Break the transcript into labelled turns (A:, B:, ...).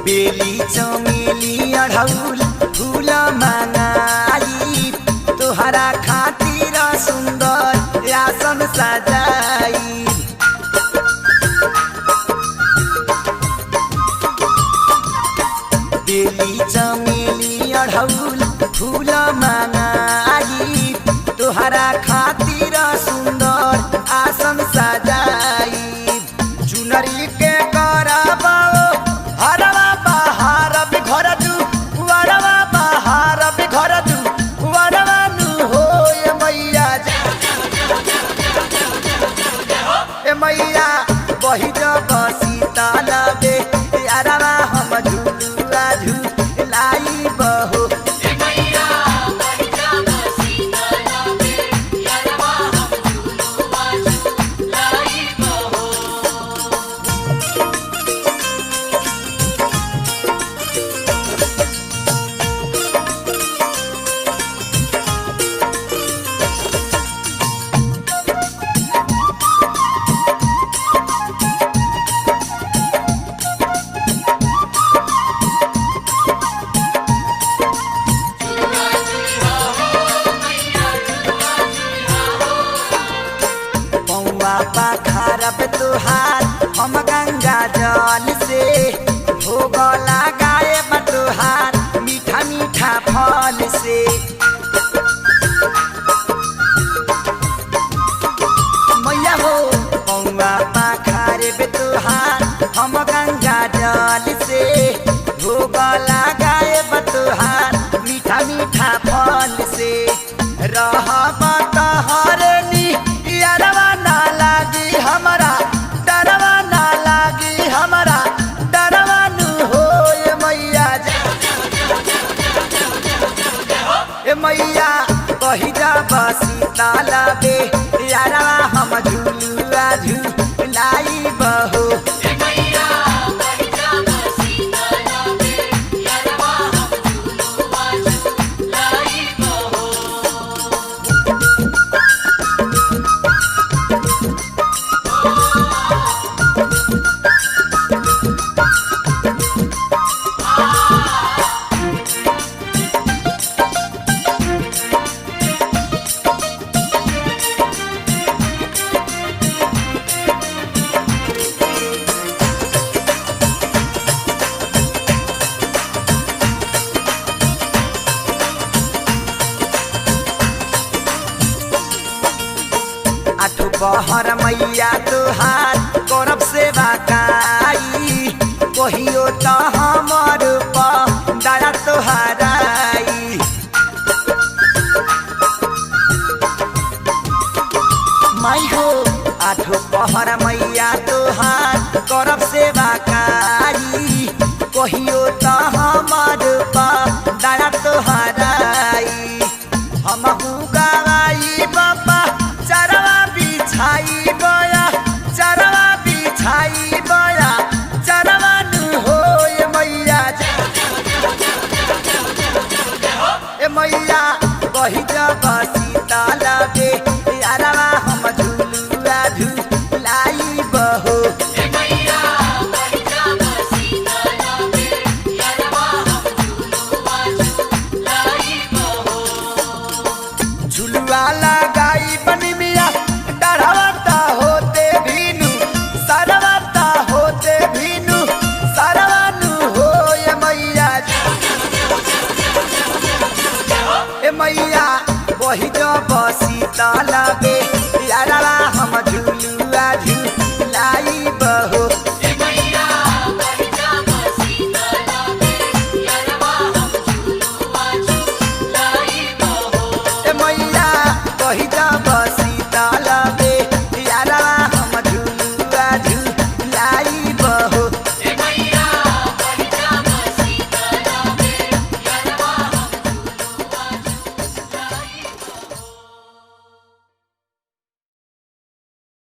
A: बेली चमेली अढ़ौल फूल मंगाई तोहरा खातिर सुंदर आसन सजाई। बेली चमेली अढ़ौल फूल मंगाई तोहरा खातिर सुंदर आसन सजाई। चुनरी के करबो हरवा बहार बिघर दू वरवा बहार बिघर दू वरवा नु हो ए मैया ए मैया बही जब सीताल बे यारवा हम झुलुआ झुलाई बहो। पाखरब तुहार हम गंगा जल से भोग लगाए बतुहार मीठा मीठा फल से। मैया हो पौआ पाखरब तुहार हम गंगा जल से भोग लगाए बतुहार मीठा मीठा फल से। रहब तहरनी यारवा ना लागी हमरा डरवा ना लागी हमरा डरवा नु हो ए मैया ए मैया कही जा सीताल बे यारवा हम झुलुआ झुलाई बहो। आठो बहर मैया तुहार करब सेवा काई कहियो तो हमर दया तुहाराई। माई हो आठो बहर मैया तुहार करब सेवा काई कहियो तो हमर दया तुहाराई। हमहू गवाई बाबा चरवा बिछाई बया चरवा बिछाई बया चरवा नु हो ए मैया ए मैया कही जब सीताल बे यारवा हम झुलुआ झुलाई बहो। झुलुआ लगाई बनी मिया डरवता होते भीनु सरवता होते भीनु सरवानु हो ए मैया ए मैया वही जब सीताल बे